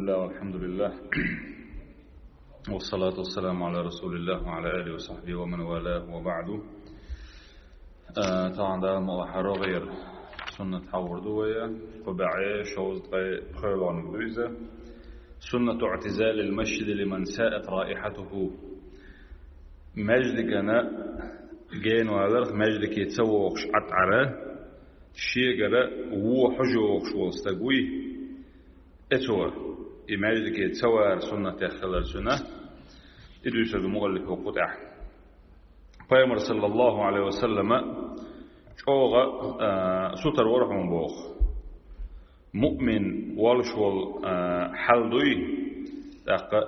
بسم الله والحمد لله والصلاة والسلام على رسول الله وعلى آله وصحبه ومن والاه وبعد. طبعا ده موحرو غير سنة حوردوية قبعي شوز خيران بويزة سنة اعتزال المسجد لمن ساءت رائحته. مجد كان جين وهذا مجد كي تسوق عطعره شيء جرا وحجوق شو استقوي اتوا مجد كي تسوى سنة خلال سنة إدريس المغلق وقطع فيمر صلى الله عليه وسلم شوغا ستر ورحم بوخ مؤمن والشول حلدوي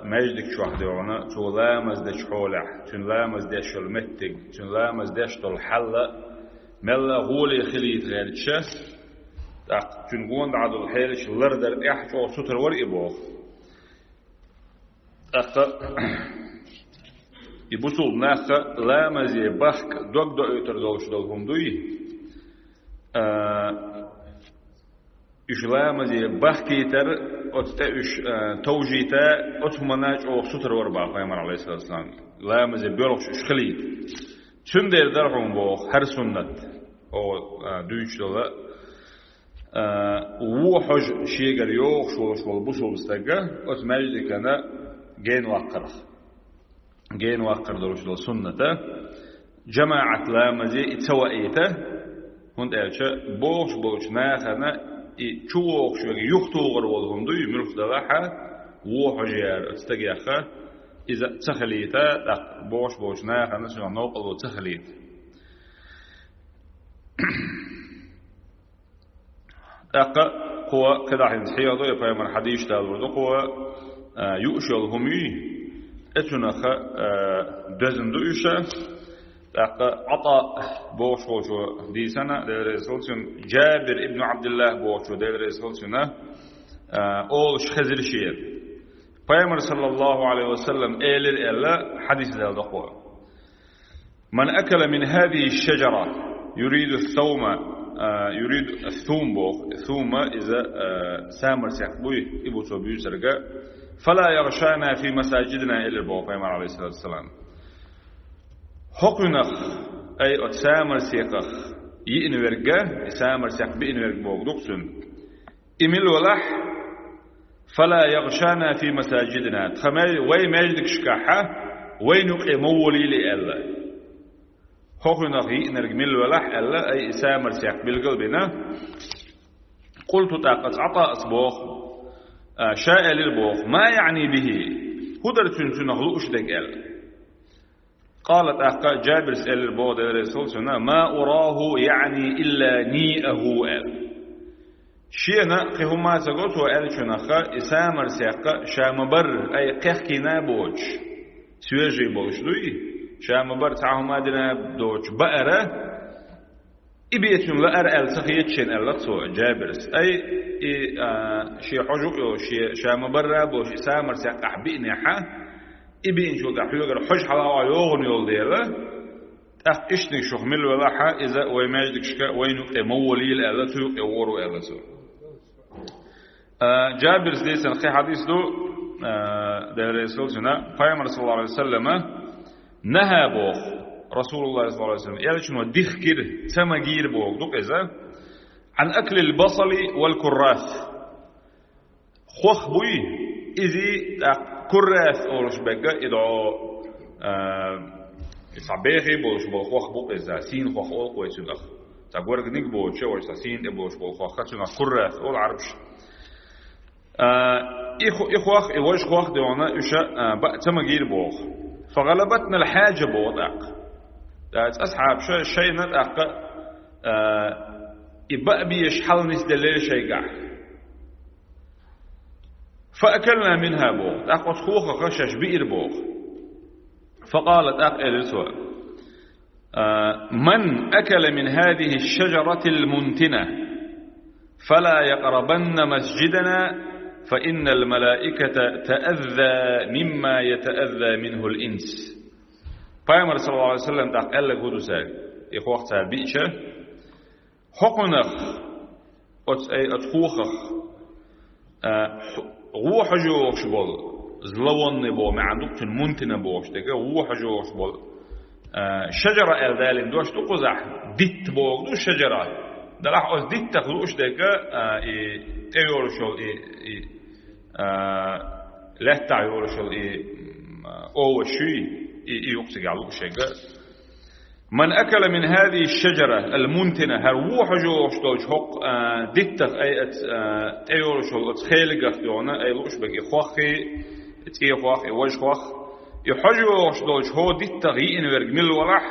مجدك شو حدونا تلامز دش حولح تلامز دش المتج تلامز دش الحلة ملا غولي خليت غير الشاس تنقون عدو الحيلش لردر احج او ستر ورقي بوخ يبوصل ناخا لامز يبخك دوك دو يتر دوش دولهم دوي إشلام زي بحكيتر أتتأش توجيتا أتمناج أو ستر وربع فيمر عليه الصلاة والسلام لام زي بيروش إشخليت تندر درهم بو هر سنة أو دوش دولا وحج شيء يوخ شو بوصل بستجا أتماجد كنا جين وقر دروش دول سنة جماعة لام زي اتسوائيته هند أشياء بوش ناخنا چوق شو يختوغر والهم دوي ملف دلاحة وحجير استجيخة إذا تخليته بوش ناخ الناس نوقل وتخليت قوة كده عند حياضه يفهم الحديث تالو قوة يؤشل همي اتنخ دزن دويشة عطاء بوشو دي سنة للرسولسون جابر ابن عبد الله بوشو دي الرسولسون أول شخزر شير فيمر صلى الله عليه وسلم إيلر إلا حديث ذا الدقوة من أكل من هذه الشجرة يريد الثوم بوخ ثوم إذا سامر سيحبوي إبو توبيو سرقا فلا يغشانا في مساجدنا إلا بوخ فيمر عليه الصلاة والسلام حقنخ أي أتسامر سيقخ يئنورجا سامر سيق بئنورج بوغدوكسون إميل ولح فلا يغشانا في مساجدنا تخمي وي مجدك شكاحة وينك مولي لألا حقنخ يئنورج ميل ولح ألا أي سامر سيق بالقلبنا قلت تاقت عطاء أصبوخ شاء للبوخ ما يعني به هدر تنسنخ لؤشدك ألا قالت أحقا جابر سأل البوض الرسول سنة ما أراه يعني إلا نيئه أل شيئنا قهما سقوط وأل شنخا إسامر سيقا شامبر أي قهكنا بوش سويجي بوش دوي شامبر تعهما دنا دوش بأرة إبيتون لأر أل سخيتشن أل جابرس أي شي حجو شي شامبر بوش إسامر سيقا حبئني حا إبين شو ده حلو حج حلاوة يوغن يول ديلا إشتني شو خمل ولا حا إذا ويماجدك شكا وينو مولي الألا تيوك يورو ألا سو جابر سديسن خي حديث دو ده رسول سنة فايم رسول الله عليه وسلم نهى بوخ رسول الله صلى الله عليه وسلم يعني شنو دخكر تمجير بوخ دوك إذا عن أكل البصل والكراث خوخ بوي إذي كراث أولش بقى إدعو إصابيخي بولش بولخوخ بوق إذا سين خوخ أول كويس الأخ تقولك نيك بولش وش سين إبولش بولخوخ خاتنا كراث أول عربش إخوخ إيش خوخ ديونا إشا بقى تمجير بوخ فغلبتنا الحاجة بوضعك أصحاب شيء نتأق إبقى بيشحل نسدليل شيء قاع فأكلنا منها بوغ أخوة خوخة خشش بئر بوغ فقالت أقل من أكل من هذه الشجرة المنتنة فلا يقربن مسجدنا فإن الملائكة تأذى مما يتأذى منه الإنس فأمر صلى الله عليه وسلم أقل لك هدو ساق إخوة بئشة حقنخ أتخوخخ روح جوش بول زلون بو ما عندك منتن بوش دقة روح جوش بول شجرة الدالين دوش تقزح ديت بوغ دو شجرة دلح أز ديت تخلوش دقة تيورشل لا تعيورشل أو شيء يقصي على شيء من أكل من هذه الشجرة المنتنة هروح جوش دوش حق ديتخ أي تيورشل تخيلق دونا أي لوش بقي خوخي تي خوخ وجه خوخ يحجوش دوش هو ديتخ ينورق من الورح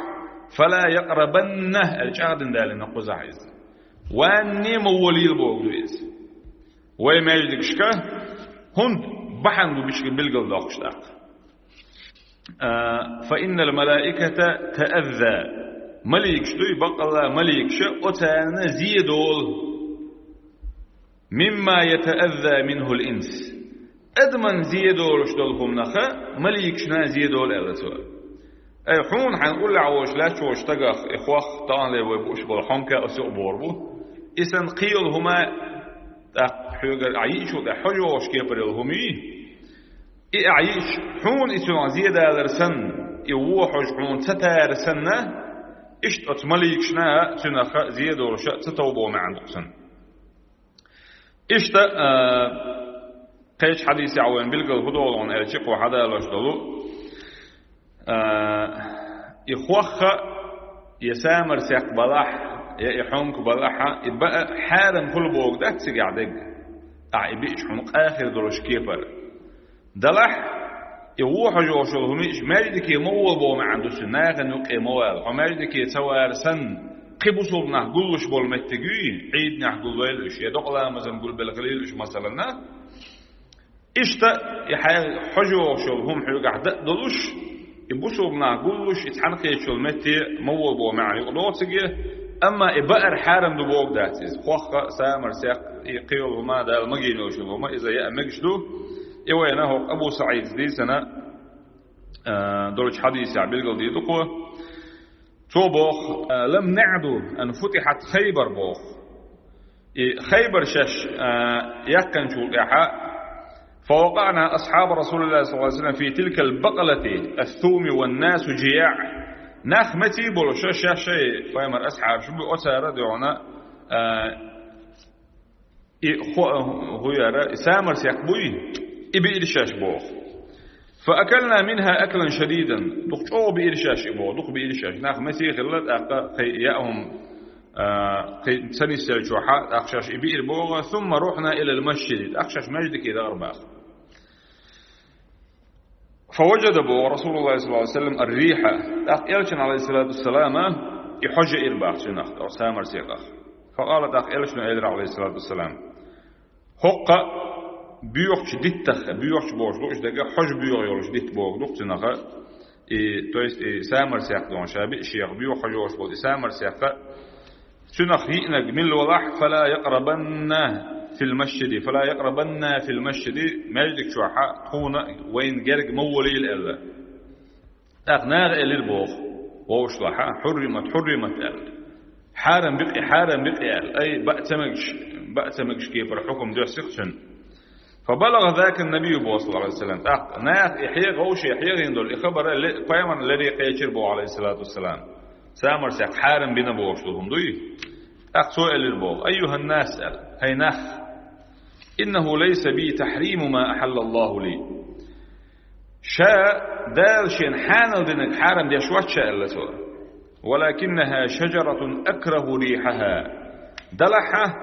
فلا يقربنه الجاردن دالين نقوز عايز واني مولي البوغويز وما يجدكشكا هند بحن بشكل بالقل داقشتاق فإن الملائكة تأذى مليك شدوي بقى مليك شأتانا زيدول مما يتأذى منه الإنس أدمن زيدول شدولهم نخا مليك شنا زيدول ألتول أي حون حنقول لعوش لا شوش تقخ إخوخ طان لي ويبوش بالحنكة أسوء بوربو إسان قيل هما عيشو دا حجوش كيبر الهمي إعيش حون إسوان زيادة لرسن إووحج حون تتارسن إشت أتمليك شنا تنخ زيادة ورشاء تتوبو مع نقصن إشت قيش حديث عوين بلقل هدولون إلشيق وحدا لشدلو إخوخ يسامر سيق بلاح يحونك بلاحة إبقى حارم كل بوغ داك سيقعدك إبقى حونك آخر دروش كيبر دلح يوحى جوشل هميش ماجدك يمول بو ما عنده سناغ نوك يمول وماجدك يتوار سن قبصل نحقلش بول متجوي عيد نحقلش يدق لا مزن قول بالقليلش مثلا إشتا يحيى حجوشل هم حيقع دلش يبصل نحقلش يتحنق يشل متي مول بو ما يقلوتك أما إبقر حارم دبوك داتيز خوخ سامر سيق يقيل هما دا المجينوش هما إذا يأمجدو يوينه أبو سعيد دي سنة درج حديث عبيل دي دقوة توبوخ لم نعدو أن فتحت خيبر بوخ خيبر شش يكن شو الإحاء فوقعنا أصحاب رسول الله صلى الله عليه وسلم في تلك البقلة الثوم والناس جياع نخمتي بولشش شيء فيمر أصحاب شو بأسارة دعونا هو يرى سامر سيقبوي إبي إرشاش بوخ فأكلنا منها أكلا شديدا دقشو بإرشاش بوخ دق بإرشاش ناخ مسي خلت أقا يأهم سني السلجوحات أخشاش إبي إربوغ ثم رحنا إلى المسجد أخشاش مجد كذا أرباخ فوجد بو رسول الله صلى الله عليه وسلم الريحة أخيالشن عليه الصلاة والسلام يحج إرباخ شنخ أو سامر سيقخ فقالت أخيالشن عليه الصلاة والسلام حق بيوخش ديتخ بيوخش بوش دوش دقا حج بيوخ يولش ديت بوغ دوخ تنخ تو يست سامر سيق دون شابي الشيخ بيوخ يولش بوغ سامر سيق تنخ يئنق من الوضح فلا يقربن في المسجد مجدك شوحا خونا وين جرق مولي الألا أغناغ إلي البوغ ووش لحا حرمت ال حارم بقي ال أي بأتمكش كيف الحكم دو سيخشن فبلغ ذاك النبي صلى الله عليه وسلم ناخ إحياء غوش إحياء يندل إخبر قيما الذي قيشر بو عليه الصلاة والسلام سامر سيق حارم بنا بوش لهم دوي سؤال البوغ أيها الناس هي نخ إنه ليس بي تحريم ما أحل الله لي شاء دال شين حانل دينك حارم دي شوات شاء اللسوة ولكنها شجرة أكره ريحها دلحة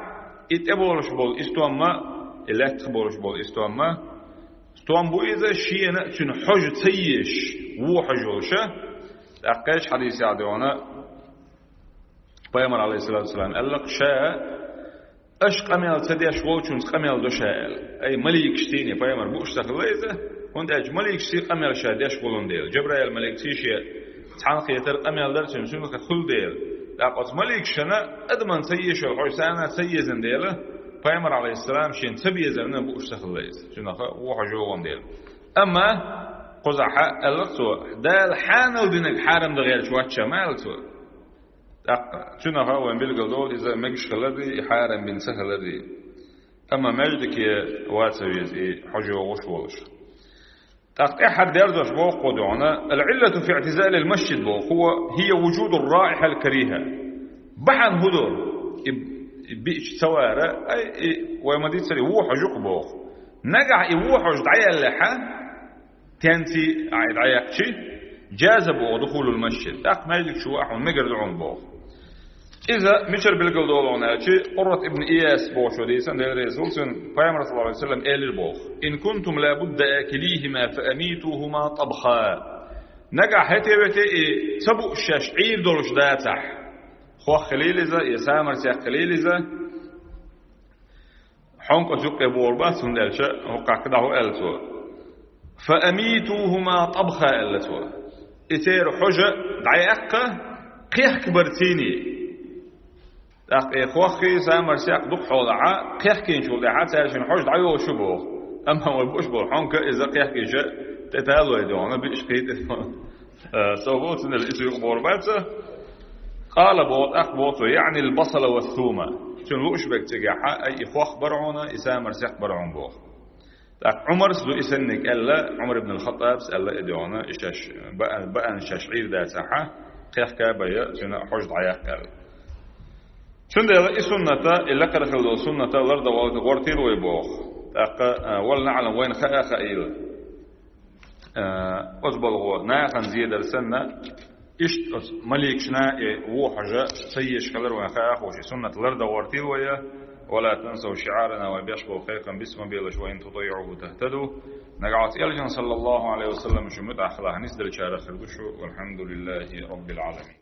اتبولش بول استوما إلا تخبرش بول استوما بو إذا شينا تن حج تيش وحجوشة أقاش حديث عدوانا بيامر عليه الصلاة والسلام قال لك شاء أش قميل تديش ووشون قميل دوشال أي مليك شتيني بيامر بوش تخليزه هند أج مليك شتي قميل شاديش ولون ديل جبرائيل مليك تيشي تحنق يتر قميل درسهم سنوك خل ديل لقد مليك شنا أدمن سيش الحسانة سيزن ديله بيامر عليه السلام شين تبيزن بوش تخليز شنو وحجوهم ديل أما قزحة اللقصو دال حانل دينك حارم دغير شوات شمالتو شنو هو بيلقى دول إذا مجش خلدي حارم بن سهلدي أما مجدك واتسويز حجة وغش تقطيع حد يرزش بوخ قدعنا العلة في اعتزال المسجد بوخ هي وجود الرائحة الكريهة بحن هدور بيش سوارة وما دي تسري وحجق بوخ نقع وحج دعيا اللحة تنتي دعياكشي جاز بوخ دخول المسجد تق مجدك شو أحوال مقردعون بوخ إذا مشر بالقل دولوناتي قرة ابن إياس بوشو ديسان دير رسولسن فيامر صلى الله عليه وسلم قال البوخ إن كنتم لابد آكليهما فأميتوهما طبخا نقع حتى سبو الشاشعير دولش داتح خوخ خليلزا يسامر سيخ خليلزا حنق أجوك بوربا سندلشا وقع كده هو ألتوا فأميتوهما طبخا ألتوا إتير حجة دعيقة قيح كبرتيني إخوخي سامر سياق دق حوضعا قيحكين شو دعا تاشن حوش دعيو شبوخ أما هو البوش بوحونك إذا قيحكي شاء تتهالو يدونا بإشقيت صوبوت إن الإسو يخبر باتسه قال بوط أخبوطه يعني البصل والثومة شن لوش بك تقاحا أي إخوخ برعونا إسامر سياق برعون بوخ عمر سدو إسنك ألا عمر بن الخطاب سألا إدونا بقى شاشعير دا ساحا قيحكا بيا شن حوش دعياق قال شنده يلا سنة إلا كده خلو سنة الأرض وغورتيل ويبوخ ولا نعلم وين خائل أصبر هو ناخن زيادة السنة إشت مليك شناء وحجة سيش كلر وين خائخ وشي سنة الأرض وغورتيل ويا ولا تنسوا شعارنا وبيشبه خيقا باسم بيلش وإن تطيعوه تهتدوا نقعت إلجن صلى الله عليه وسلم شمت أخلاها نسدل شارخ الوشو والحمد لله رب العالمين.